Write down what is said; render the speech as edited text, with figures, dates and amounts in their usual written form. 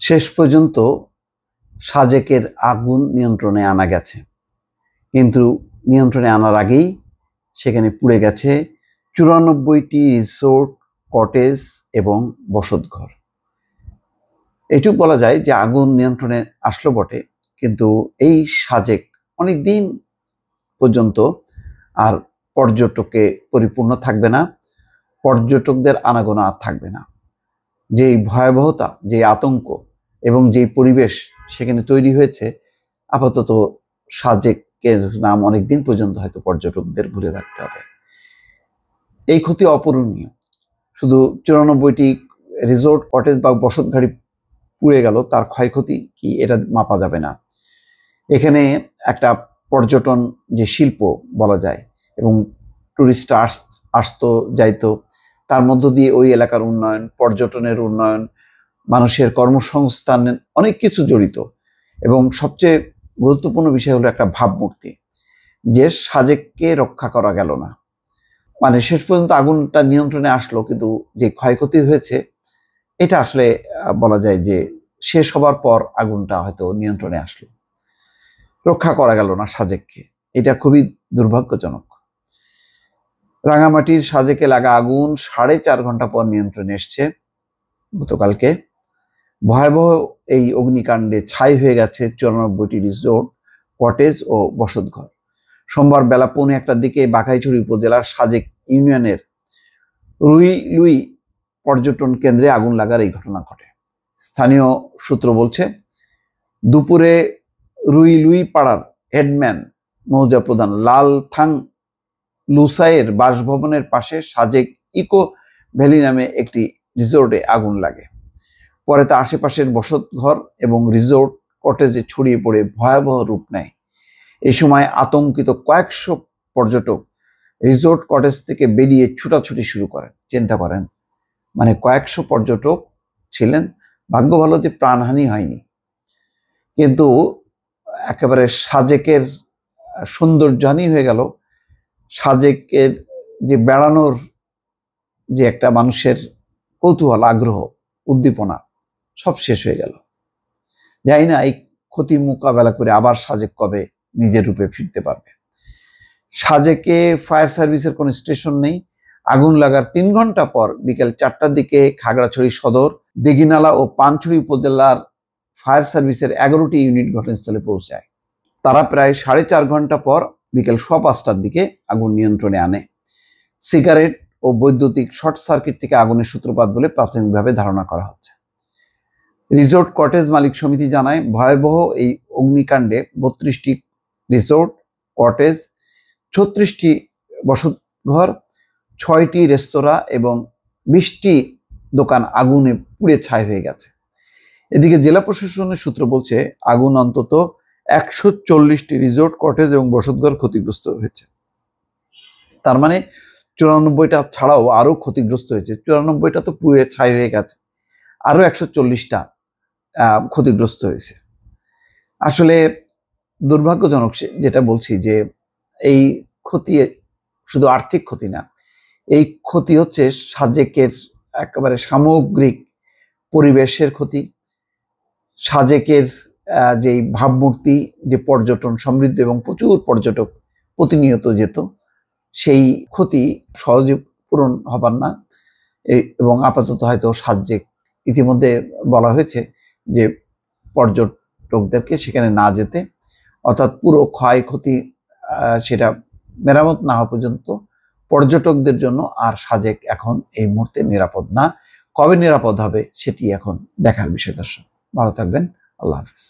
শেষ পর্যন্ত সাজেকের আগুন নিয়ন্ত্রণে আনা গেছে, কিন্তু নিয়ন্ত্রণে আনার আগেই সেখানে পুড়ে গেছে 94টি রিসোর্ট, কটেজ এবং বসতঘর। এটুকু বলা যায় যে আগুন নিয়ন্ত্রণে আসলো বটে, কিন্তু এই সাজেক অনেক দিন পর্যন্ত আর পর্যটকে পরিপূর্ণ থাকবে না, পর্যটকদের আনাগোনা আর থাকবে না। যেই ভয়াবহতা, যে আতঙ্ক এবং যেই পরিবেশ সেখানে তৈরি হয়েছে, আপাতত সাজেকের নাম অনেকদিন পর্যন্ত হয়তো পর্যটকদের ভুলে থাকতে হবে। এই ক্ষতি অপূরণীয়। শুধু 94টি রিসোর্ট, কটেজ বা বসতঘাড়ি পুড়ে গেল, তার ক্ষয়ক্ষতি কি এটা মাপা যাবে না। এখানে একটা পর্যটন যে শিল্প বলা যায়, এবং টুরিস্ট আসতো যাইতো, তার মধ্য দিয়ে ওই এলাকার উন্নয়ন, পর্যটনের উন্নয়ন, মানুষের কর্মসংস্থান, অনেক কিছু জড়িত। এবং সবচেয়ে গুরুত্বপূর্ণ বিষয় হলো একটা ভাবমূর্তি, যে সাজেককে রক্ষা করা গেল না। মানে শেষ পর্যন্ত আগুনটা নিয়ন্ত্রণে আসলো, কিন্তু যে ক্ষয়ক্ষতি হয়েছে এটা আসলে বলা যায় যে শেষ হবার পর আগুনটা হয়তো নিয়ন্ত্রণে আসলো, রক্ষা করা গেল না সাজেককে। এটা খুবই দুর্ভাগ্যজনক। রাঙামাটির সাজেকে লাগা আগুন 4.5 ঘন্টা পর নিয়ন্ত্রণে এসছে গতকালকে। ভয়াবহ এই অগ্নিকাণ্ডে ছাই হয়ে গেছে 94টি রিসোর্ট, কটেজ ও বসতঘর। সোমবার বেলা 1:45টার দিকে বাঘাইছড়ি উপজেলার সাজেক ইউনিয়নের রুইলুই পর্যটন কেন্দ্রে আগুন লাগার এই ঘটনা ঘটে। স্থানীয় সূত্র বলছে, দুপুরে রুইলুই পাড়ার হেডম্যান মৌজা প্রধান লাল থাং লুসাইয়ের বাসভবনের পাশে সাজেক ইকো ভ্যালি নামে একটি রিসোর্টে আগুন লাগে। পরে তা আশেপাশের বসতঘর এবং রিসোর্ট, কটেজে ছড়িয়ে পড়ে ভয়াবহ রূপ নেয়। এই সময় আতঙ্কিত কয়েকশো পর্যটক রিসোর্ট, কটেজ থেকে বেরিয়ে ছুটাছুটি শুরু করেন। চিন্তা করেন, মানে কয়েকশো পর্যটক ছিলেন, ভাগ্য ভালো যে প্রাণহানি হয়নি। কিন্তু একেবারে সাজেকের সৌন্দর্যহানি হয়ে গেল। সাজেকের যে বেড়ানোর যে একটা মানুষের কৌতূহল, আগ্রহ, উদ্দীপনা, সব শেষ হয়ে গেল। জানি না এই ক্ষতি মোকাবেলা করে আবার সাজেক কবে নিজের রূপে ফিরতে পারবে। সাজেকে ফায়ার সার্ভিসের কোনো স্টেশন নেই। আগুন লাগার 3 ঘন্টা পর বিকেল 4টার দিকে খাগড়াছড়ি সদর, দিঘিনালা ও পানছড়ি উপজেলার ফায়ার সার্ভিসের 11টি ইউনিট ঘটনাস্থলে পৌঁছায়। তারা প্রায় 4.5 ঘন্টা পর বিকেল 5:15টার দিকে আগুন নিয়ন্ত্রণে আনে। সিগারেট ও বৈদ্যুতিক শর্ট সার্কিট থেকে আগুনের সূত্রপাত বলে প্রাথমিকভাবে ধারণা করা হচ্ছে। রিসোর্ট কটেজ মালিক সমিতি জানায়, ভয়াবহ এই অগ্নিকাণ্ডে 32টি রিসোর্ট, কটেজ, 36টি বসতঘর, 6টি রেস্তোরাঁ এবং 20টি দোকান আগুনে পুড়ে ছাই হয়ে গেছে। এদিকে জেলা প্রশাসনের সূত্র বলছে, আগুন অন্তত 140টি রিসোর্ট, কটেজ এবং বসতঘর ক্ষতিগ্রস্ত হয়েছে। তার মানে 94টা ছাড়াও আরো ক্ষতিগ্রস্ত হয়েছে। 94টা তো পুড়ে ছাই হয়ে গেছে, আরো 140টা ক্ষতিগ্রস্ত হয়েছে। আসলে দুর্ভাগ্যজনক যেটা বলছি, যে এই ক্ষতি শুধু আর্থিক ক্ষতি না, এই ক্ষতি হচ্ছে সাজেকের একেবারে সামগ্রিক পরিবেশের ক্ষতি। সাজেকের যে ভাবমূর্তি, যে পর্যটন সমৃদ্ধ এবং প্রচুর পর্যটক প্রতিনিয়ত যেত, সেই ক্ষতি সহজে পূরণ হবার না। এবং আপাতত হয়তো সাজেক ইতিমধ্যে বলা হয়েছে যে পর্যটকদেরকে সেখানে না যেতে, অর্থাৎ পুরো ক্ষয়ক্ষতি সেটা মেরামত না হওয়া পর্যন্ত পর্যটকদের জন্য আর সাজেক এখন এই মুহূর্তে নিরাপদ না। কবে নিরাপদ হবে সেটি এখন দেখার বিষয়। দর্শক, ভালো থাকবেন। আল্লাহ হাফিজ।